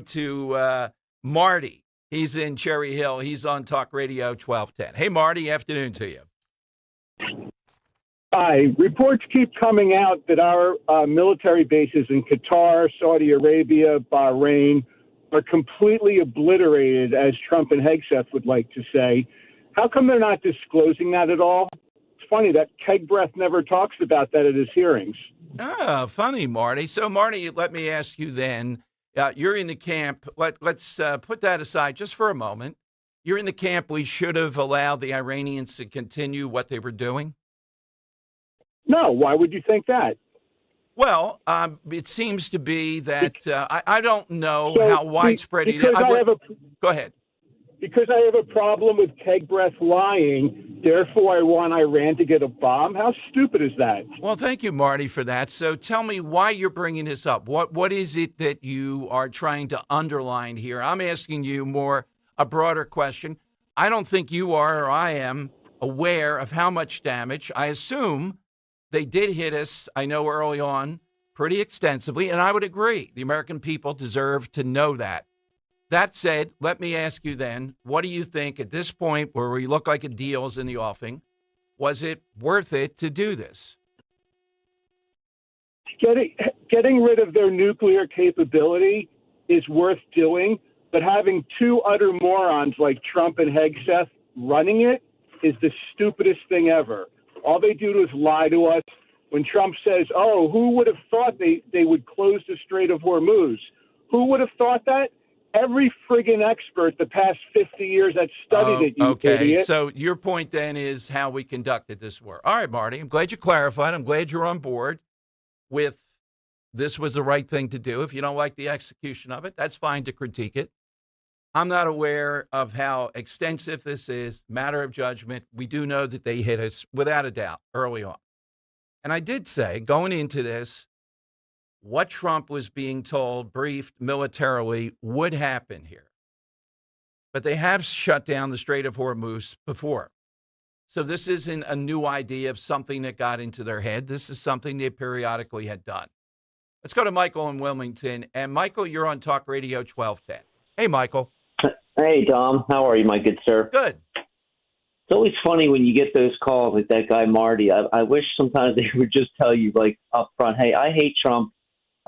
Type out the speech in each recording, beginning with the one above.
to Marty. He's in Cherry Hill. He's on Talk Radio 1210. Hey, Marty, afternoon to you. Hi. Reports keep coming out that our military bases in Qatar, Saudi Arabia, Bahrain are completely obliterated, as Trump and Hegseth would like to say. How come they're not disclosing that at all? It's funny that Keg Breath never talks about that at his hearings. Oh, funny, Marty. So, Marty, let me ask you then. You're in the camp. Let's put that aside just for a moment. You're in the camp. We should have allowed the Iranians to continue what they were doing. No, why would you think that? Well, it seems to be that I don't know how widespread it is. Go ahead. Because I have a problem with Keg Breath lying, therefore I want Iran to get a bomb? How stupid is that? Well, thank you, Marty, for that. So tell me why you're bringing this up. What is it that you are trying to underline here? I'm asking you more a broader question. I don't think you are or I am aware of how much damage. I assume they did hit us, I know early on, pretty extensively, and I would agree. The American people deserve to know that. That said, let me ask you then, what do you think at this point where we look like a deal's in the offing, was it worth it to do this? Getting rid of their nuclear capability is worth doing, but having two utter morons like Trump and Hegseth running it is the stupidest thing ever. All they do is lie to us. When Trump says, oh, who would have thought they would close the Strait of Hormuz? Who would have thought that? Every friggin' expert the past 50 years that studied it, you idiot. So your point then is how we conducted this war. All right, Marty, I'm glad you clarified. I'm glad you're on board with this was the right thing to do. If you don't like the execution of it, that's fine to critique it. I'm not aware of how extensive this is, matter of judgment. We do know that they hit us without a doubt early on. And I did say going into this, what Trump was being told, briefed militarily, would happen here. But they have shut down the Strait of Hormuz before. So this isn't a new idea of something that got into their head. This is something they periodically had done. Let's go to Michael in Wilmington. And Michael, you're on Talk Radio 1210. Hey, Michael. Hey, Dom. How are you, my good sir? Good. It's always funny when you get those calls like that guy Marty. I wish sometimes they would just tell you, like, up front, hey, I hate Trump.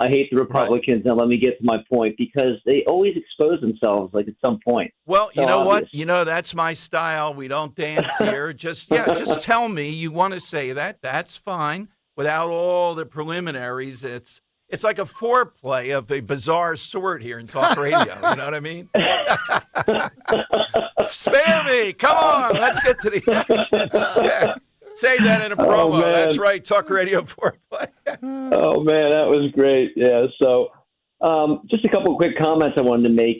I hate the Republicans, and let me get to my point, because they always expose themselves, like, at some point. Well, you know what? You know, that's my style. We don't dance here. Just tell me you want to say that. That's fine. Without all the preliminaries, it's like a foreplay of a bizarre sort here in talk radio. You know what I mean? Spare me. Come on. Let's get to the action. Yeah. Say that in a promo. That's right. Talk radio foreplay. Oh, man, that was great. Yeah. So just a couple of quick comments I wanted to make.